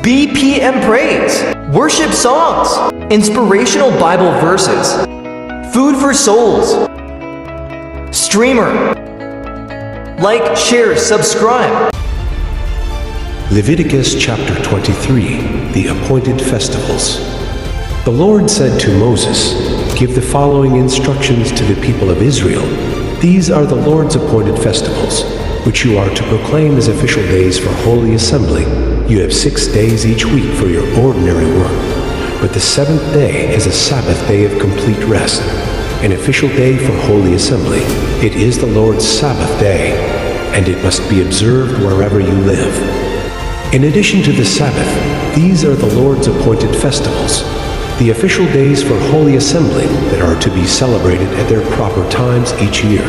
BPM praise, worship songs, inspirational Bible verses, food for souls, streamer. Like, share, subscribe. Leviticus chapter 23, the appointed festivals. The Lord said to Moses, "Give the following instructions to the people of Israel. These are the Lord's appointed festivals, which you are to proclaim as official days for holy assembly. You have 6 days each week for your ordinary work, but the seventh day is a Sabbath day of complete rest, an official day for holy assembly. It is the Lord's Sabbath day, and it must be observed wherever you live. In addition to the Sabbath, these are the Lord's appointed festivals, the official days for holy assembly that are to be celebrated at their proper times each year.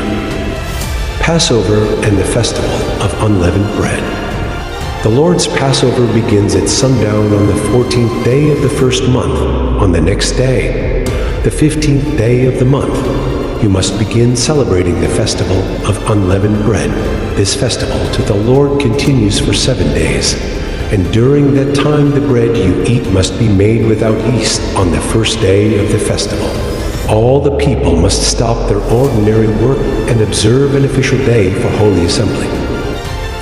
Passover and the festival of unleavened bread. The Lord's Passover begins at sundown on the 14th day of the first month. On the next day, the 15th day of the month, you must begin celebrating the festival of unleavened bread. This festival to the Lord continues for 7 days, and during that time the bread you eat must be made without yeast on the first day of the festival. All the people must stop their ordinary work and observe an official day for holy assembly.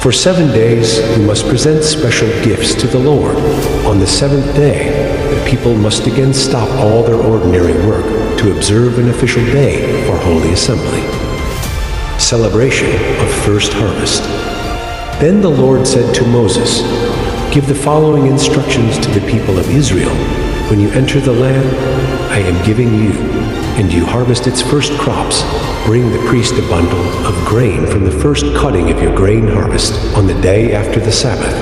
For 7 days you must present special gifts to the Lord. On the 7th day, the people must again stop all their ordinary work to observe an official day for holy assembly. Celebration of first harvest. Then the Lord said to Moses, "Give the following instructions to the people of Israel. When you enter the land I am giving you, and you harvest its first crops, bring the priest a bundle of grain from the first cutting of your grain harvest on the day after the Sabbath.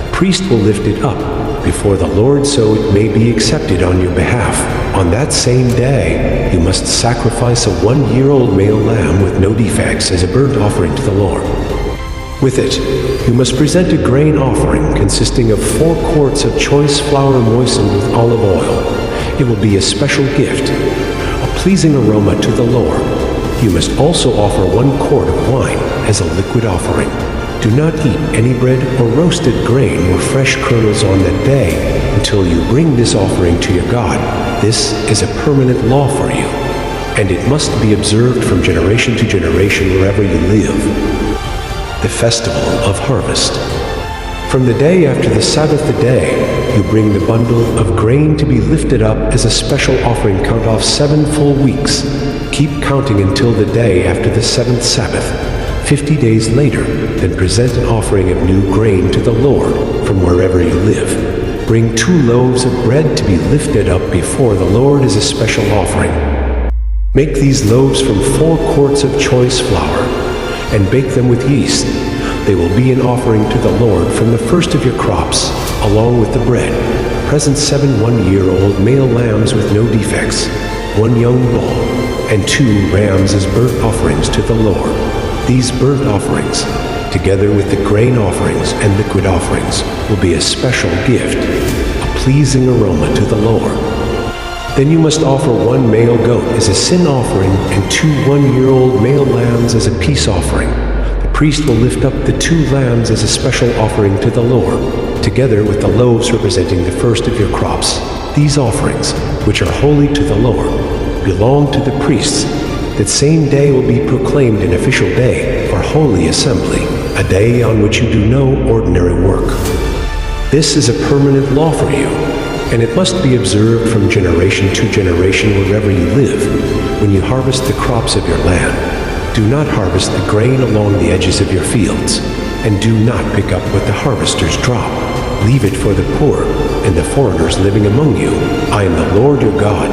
The priest will lift it up before the Lord so it may be accepted on your behalf. On that same day, you must sacrifice a 1-year-old male lamb with no defects as a burnt offering to the Lord. With it, you must present a grain offering consisting of 4 quarts of choice flour moistened with olive oil. It will be a special gift, a pleasing aroma to the Lord. You must also offer 1 quart of wine as a liquid offering. Do not eat any bread or roasted grain or fresh kernels on that day until you bring this offering to your God. This is a permanent law for you, and it must be observed from generation to generation wherever you live." The Festival of Harvest. From the day after the Sabbath day, you bring the bundle of grain to be lifted up as a special offering. Count off 7 full weeks. Keep counting until the day after the 7th Sabbath. 50 days later, then present an offering of new grain to the Lord from wherever you live. Bring 2 loaves of bread to be lifted up before the Lord as a special offering. Make these loaves from 4 quarts of choice flour, and bake them with yeast. They will be an offering to the Lord from the first of your crops, along with the bread. Present 7 1-year-old male lambs with no defects, 1 young bull, and 2 rams as burnt offerings to the Lord. These burnt offerings, together with the grain offerings and liquid offerings, will be a special gift, a pleasing aroma to the Lord. Then you must offer 1 male goat as a sin offering and 2 1-year-old male lambs as a peace offering. The priest will lift up the 2 lambs as a special offering to the Lord, together with the loaves representing the first of your crops. These offerings, which are holy to the Lord, belong to the priests. That same day will be proclaimed an official day for holy assembly, a day on which you do no ordinary work. This is a permanent law for you, and it must be observed from generation to generation wherever you live. When you harvest the crops of your land, do not harvest the grain along the edges of your fields, and do not pick up what the harvesters drop. Leave it for the poor and the foreigners living among you. I am the Lord your God."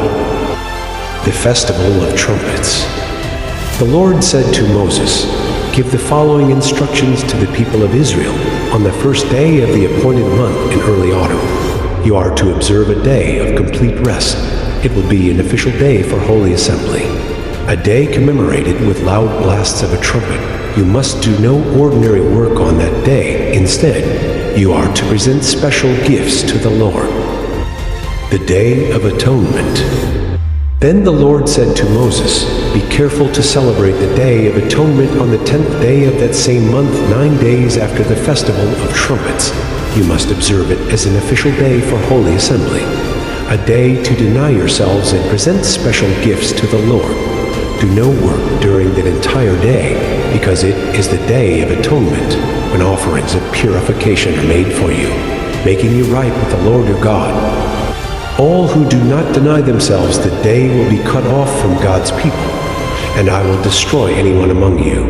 The Festival of Trumpets. The Lord said to Moses, "Give the following instructions to the people of Israel. On the first day of the appointed month in early autumn, you are to observe a day of complete rest. It will be an official day for holy assembly, a day commemorated with loud blasts of a trumpet. You must do no ordinary work on that day. Instead, you are to present special gifts to the Lord." The Day of Atonement. Then the Lord said to Moses, "Be careful to celebrate the Day of Atonement on the 10th day of that same month, 9 days after the Festival of Trumpets. You must observe it as an official day for Holy Assembly, a day to deny yourselves and present special gifts to the Lord. Do no work during that entire day, because it is the Day of Atonement, when offerings of purification are made for you, making you right with the Lord your God. All who do not deny themselves the day will be cut off from God's people, and I will destroy anyone among you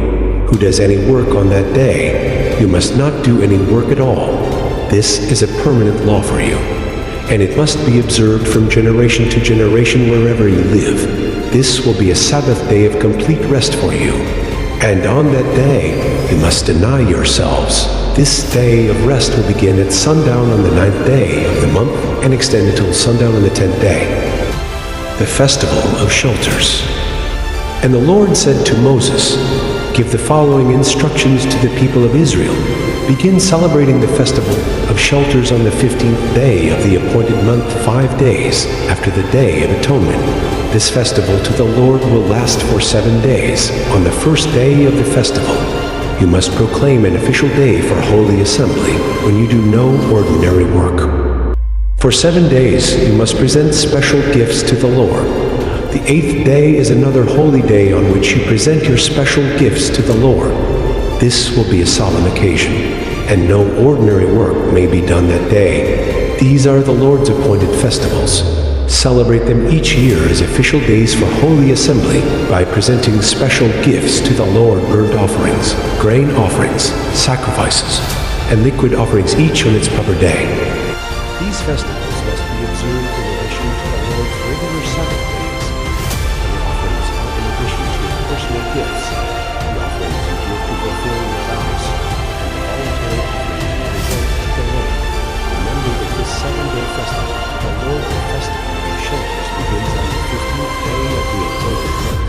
who does any work on that day. You must not do any work at all. This is a permanent law for you, and it must be observed from generation to generation wherever you live. This will be a Sabbath day of complete rest for you, and on that day you must deny yourselves. This day of rest will begin at sundown on the 9th day of the month and extend until sundown on the 10th day. The Festival of Shelters. And the Lord said to Moses, "Give the following instructions to the people of Israel. Begin celebrating the Festival of Shelters on the 15th day of the appointed month, 5 days after the Day of Atonement. This festival to the Lord will last for 7 days. On the first day of the festival, you must proclaim an official day for Holy Assembly when you do no ordinary work. For 7 days you must present special gifts to the Lord. The 8th day is another holy day on which you present your special gifts to the Lord. This will be a solemn occasion, and no ordinary work may be done that day. These are the Lord's appointed festivals. Celebrate them each year as official days for Holy Assembly by presenting special gifts to the Lord: burnt offerings, grain offerings, sacrifices, and liquid offerings, each on its proper day. These festivals must be observed in addition to the Lord's regular Sabbath days. The offerings are in addition to your personal gifts, the offerings you give to fulfill your vows, and the voluntary offerings you present to the Lord. Remember that this 7-day festival, the Lord Festival of Shelters, begins on the 15th day of the appointed month,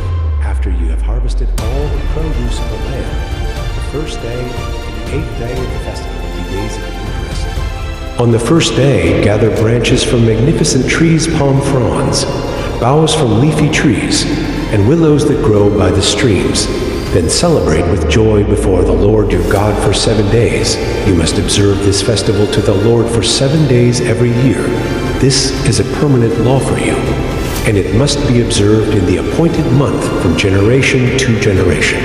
after you have harvested all the produce of the land. The first day and the 8th day of the festival will be days of Eucharist. On the first day, gather branches from magnificent trees, palm fronds, boughs from leafy trees, and willows that grow by the streams. Then celebrate with joy before the Lord your God for 7 days. You must observe this festival to the Lord for 7 days every year. This is a permanent law for you, and it must be observed in the appointed month from generation to generation.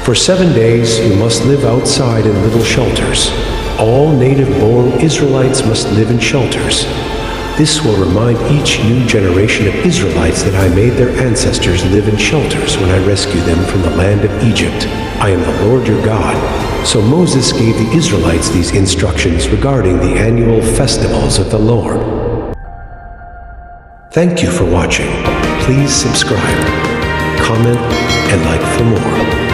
For 7 days you must live outside in little shelters. All native-born Israelites must live in shelters. This will remind each new generation of Israelites that I made their ancestors live in shelters when I rescued them from the land of Egypt. I am the Lord your God. So Moses gave the Israelites these instructions regarding the annual festivals of the Lord. Thank you for watching. Please subscribe, comment, and like for more.